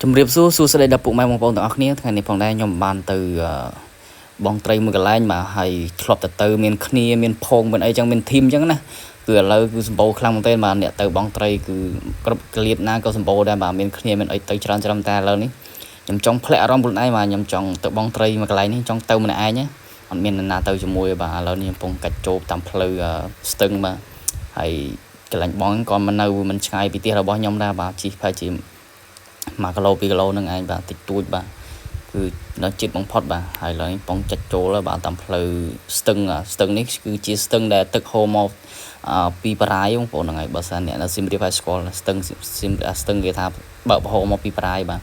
ជំរាបសួរស្ដីដល់ពុកម៉ែបងប្អូនទាំងអស់គ្នាថ្ងៃនេះផងដែរខ្ញុំបានទៅបងត្រីមួយកន្លែងបាទហើយធ្លាប់ទៅមានគ្នាមានផងមានអីចឹងមានធីមចឹងណាគឺឥឡូវគឺសម្បូរខ្លាំងមែនទែនបាទអ្នកទៅបងត្រីគឺគ្រប់ក្លៀតណាក៏សម្បូរដែរបាទមានគ្នាមានអីទៅច្រើនតែឥឡូវនេះខ្ញុំចង់ផ្លែអារម្មណ៍ខ្លួនឯងបាទខ្ញុំចង់ទៅបងត្រីមួយកន្លែងនេះចង់ទៅម្នាក់ឯងណាអត់មាននរណាទៅជាមួយបាទឥឡូវនេះខ្ញុំកំពុងកាច់ចូលតាមផ្លូវស្ទឹងបាទហើយកន្លែងបងក៏មិនឆ្ងាយពីផ្ទះរបស់ខ្ញុំដែរបាទជិះផែជា1គីឡូ2គីឡូនឹងឯងបាទតិចតួចបាទគឺនៅជិតបំផុតបាទហើយឡើយបងចាច់ចូលបាទតាមផ្លូវស្ទឹងនេះគឺជាស្ទឹងដែលទឹកហូរមកពីបរាយបងប្អូនហ្នឹងហើយបើសិនអ្នកនៅសៀមរាបហើយស្គាល់ស្ទឹងគេថាបើកហូរមកពីបរាយបាទ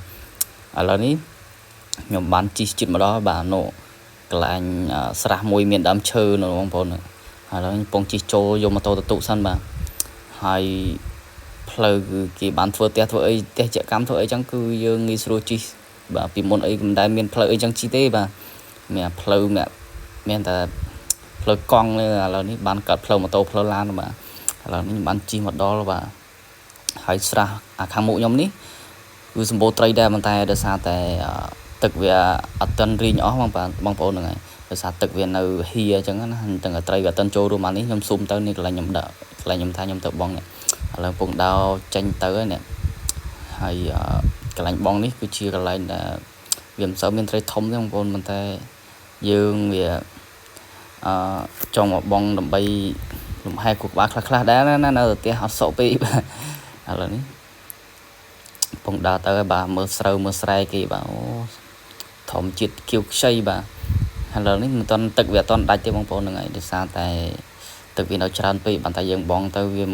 ឥឡូវនេះខ្ញុំបានជិះជិតម្ដងបាទនោះកន្លែងស្រះមួយមានដើមឈើនោះបងប្អូនហើយឡើយបងជិះចូលយកម៉ូតូទៅទុកសិនបាទហើយផ្លូវគឺគេបានធ្វើផ្ទះធ្វើអីផ្ទះចក្រកម្មធ្វើអីចឹងគឺយើងងាយស្រួលជិះបាទពីមុនអីមិនដែលមានផ្លូវអីចឹងជិះទេបាទមានផ្លូវមានតែផ្លូវកង់ឥឡូវនេះបានកាត់ផ្លូវម៉ូតូផ្លូវឡានបាទឥឡូវនេះខ្ញុំបានជិះមកដល់បាទហើយស្រះខាងមុខខ្ញុំនេះគឺសម្បូរត្រីដែរប៉ុន្តែដោយសារតែទឹកវាអត់ទាន់រីងអស់បងប្អូនហ្នឹងហើយដោយសារទឹកវានៅហៀអញ្ចឹងណាទាំងត្រីវាអត់ទាន់ចូលរួមមកនេះខ្ញុំស៊ូមទៅនេះកន្លែងខ្ញុំដាក់កន្លែងខ្ញុំថាខ្ញុំទៅបងនេះឥឡូវកំពុងដើរចេញទៅនេះហើយកន្លែងបងនេះគឺជាកន្លែងដែលវាមិនសូវមានត្រីធំទេបងប្អូនប៉ុន្តែយើងវាចង់មកបងដើម្បីលំហែគូក្បាលខ្លះដែរណានៅផ្ទះអត់សក់ពេកបាទឥឡូវនេះកំពុងដើរទៅបាទមើលស្រូវមើលស្រែគេបាទអូធម្មជាតិគៀវខ្ចីបាទឥឡូវនេះមិនទាន់ទឹកវាអត់ទាន់ដាច់ទេបងប្អូនហ្នឹងហើយដោយសារតែទឹកវានៅច្រើនពេកប៉ុន្តែយើងបងទៅវា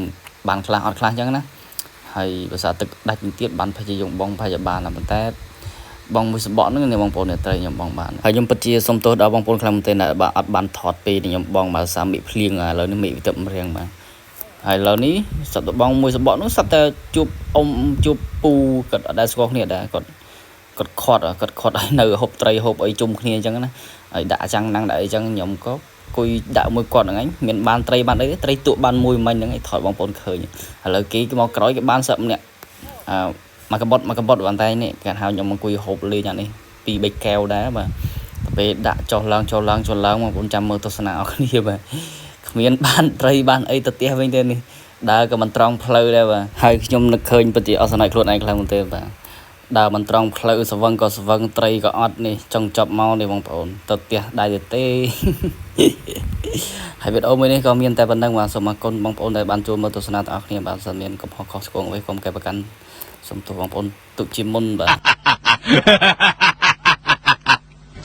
បានខ្លះអត់ខ្លះអញ្ចឹងណាហើយភាសាទឹកដាច់ទៀតបានភ័យយើងបងភ័យបានប៉ុន្តែបងមួយសបកហ្នឹងបងប្អូនអ្នកត្រីខ្ញុំបងបានហើយខ្ញុំពិតជាសុំទោសដល់បងប្អូនខ្លាំងមែនទែនដែលអត់បានថតពេលខ្ញុំបងមកសាមិភ្លៀងឥឡូវនេះមិវិទឹករៀងបាទហើយឥឡូវនេះសត្វបងមួយសបកនោះសត្វតែជួបអ៊ំជួបពូគាត់អត់ដែលស្គាល់គ្នាដែរគាត់ខាត់ឲ្យនៅហូបត្រីហូបអីជុំគ្នាអញ្ចឹងណាហើយដាក់ចាំងណាំងដាក់អីចឹងខ្ញុំក៏គួយដាក់មួយគាត់ហ្នឹងឯងមានបានត្រីបានអីត្រីទក់បានមួយមិញហ្នឹងឯងថតបងប្អូនឃើញឥឡូវគេមកក្រោយគេបានសឹកម្នាក់មកកបត់ប៉ុន្តែនេះគេហៅខ្ញុំអង្គុយហូបលេងអានេះ2 3កែវដែរបាទពេលដាក់ចុះឡើងបងប្អូនចាំមើលទស្សនាអស់គ្នាបាទគ្មានបានត្រីបានអីទៅផ្ទះវិញទេនេះដើរក៏មិនត្រង់ផ្លូវដែរបាទហើយខ្ញុំនឹកឃើញពិតជាអស់សំណាក់ខ្លួនឯងខ្លាំងមែនទេបាទដើរមិនត្រង់ផ្លូវស្វឹងក៏ស្វឹងត្រីក៏អត់នេះចង់ចាប់មកនេះបងប្អូនទៅផ្ទះដែរទេហើយវីដេអូមួយនេះក៏មានតែប៉ុណ្្នឹងបាទសូមអរគុណបងប្អូនដែលបានចូលមើលទស្សនាទាំងអស់គ្នាបាទសិនមានកំហុសខុសឆ្គងអ្វីកុំកែប្រកាន់សូមទោសបងប្អូនទុកជាមុនបាទ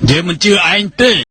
យើងមិនជឿឯងទេ